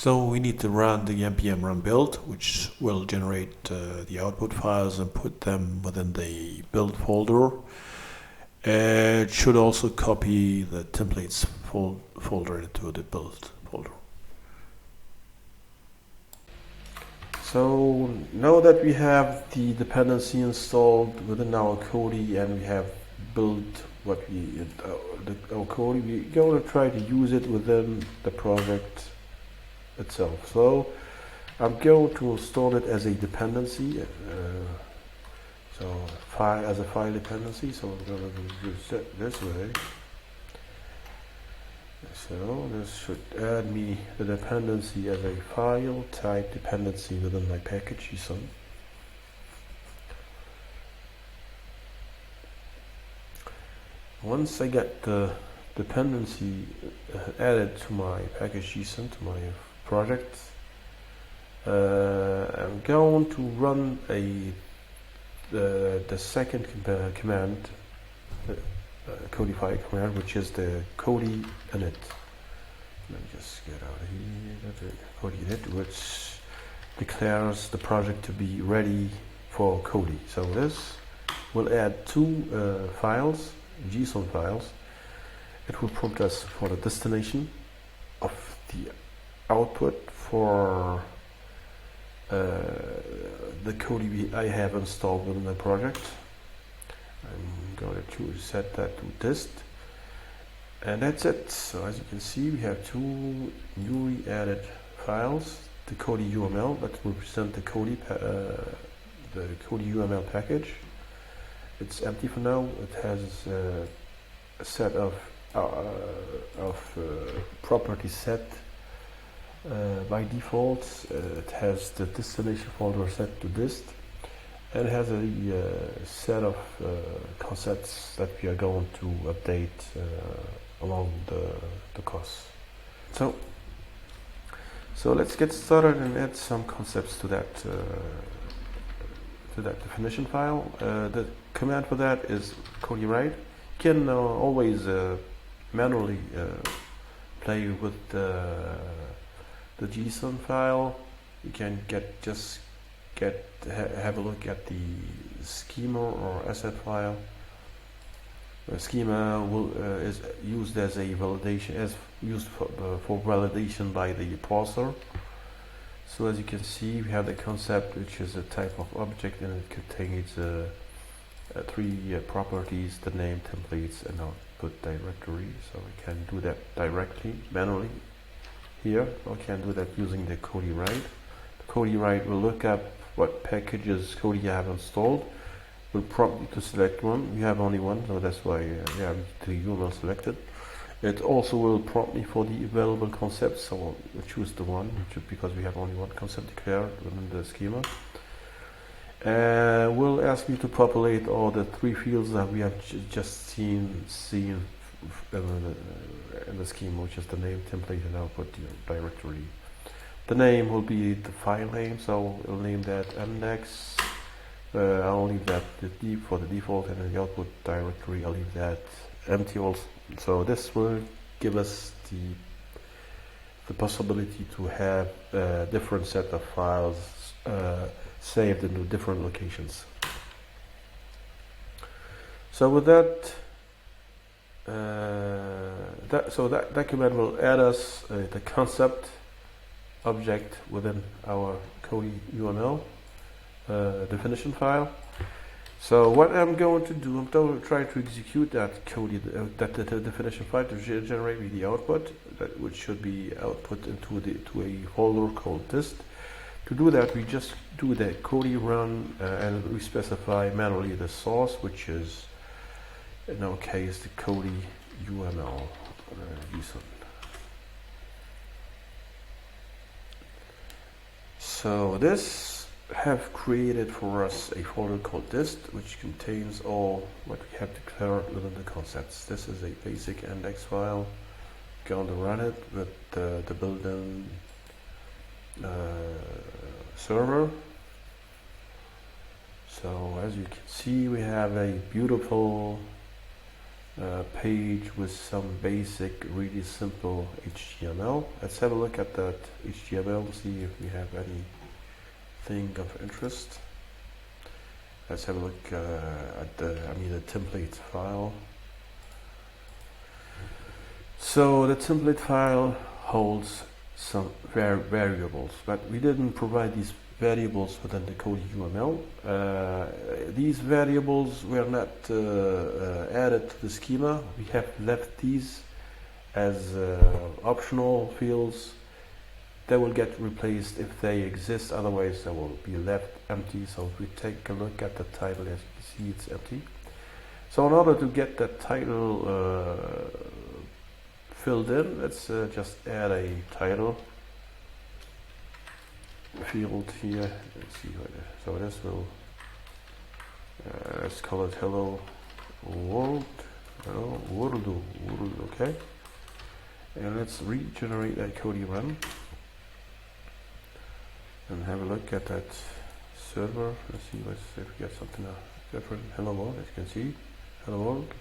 So we need to run the npm run build, which will generate the output files and put them within the build folder. It should also copy the templates folder into the build folder. So now that we have the dependency installed within our Kody and we have built what our Kody, we're going to try to use it within the project itself. So I'm going to install it as a dependency, as a file dependency. So I'm going to use it this way. So this should add me the dependency as a file type dependency within my package JSON. Once I get the dependency added to my package JSON, to my project, I'm going to run the second command, codify command, which is the Kody init. Let me just get out of here. Kody init, which declares the project to be ready for Kody. So this will add two files, JSON files. It will prompt us for the destination of the output for the Kody I have installed within the project. I'm going to set that to dist, and that's it. So as you can see, we have two newly added files: the Kody UML that represent the Kody UML package. It's empty for now. It has a set of property set by default. It has the destination folder set to dist. And it has a set of concepts that we are going to update along the course. So let's get started and add some concepts to that definition file. The command for that is Kody write. You can always manually play with the JSON file. You can have a look at the schema or asset file. The schema is used as a validation, for validation by the parser. So as you can see, we have the concept, which is a type of object, and it contains three properties: the name, templates, and output directory. So we can do that directly, manually. Here, I can do that using the Kody write. The Kody write will look up what packages Kody you have installed, will prompt you to select one. We have only one, so that's why we have the UML selected. It also will prompt me for the available concepts, so we'll choose the one, because we have only one concept declared within the schema. Will ask me to populate all the three fields that we have just seen in the schema, which is the name, template, and output directory. The name will be the file name, so we'll name that index. I'll leave that for the default, and in the output directory I'll leave that empty also. So this will give us the possibility to have a different set of files saved into different locations. So with that, that command will add us the concept object within our Kody UML definition file. So what I'm going to do, I'm going to try to execute that Kody, that definition file to generate me the output, which should be output to a folder called dist. To do that, we just do the Kody run and we specify manually the source, which is in our case the Kody UML JSON. So this have created for us a folder called dist, which contains all what we have declared within the concepts. This is a basic index file. Going to run it with the built-in server. So as you can see, we have a beautiful page with some basic, really simple HTML. Let's have a look at that HTML to see if we have anything of interest. Let's have a look at the template file. So the template file holds some variables, but we didn't provide these variables within the Kody UML. These variables were not added to the schema. We have left these as optional fields. They will get replaced if they exist, otherwise they will be left empty. So if we take a look at the title, as you see, it's empty. So in order to get that title filled in, let's just add a title field here. Let's see what so this will let's call it hello world. Hello world, okay. And let's regenerate that Kody run and have a look at that server. Let's see if we get something different. Hello world, as you can see. Hello world.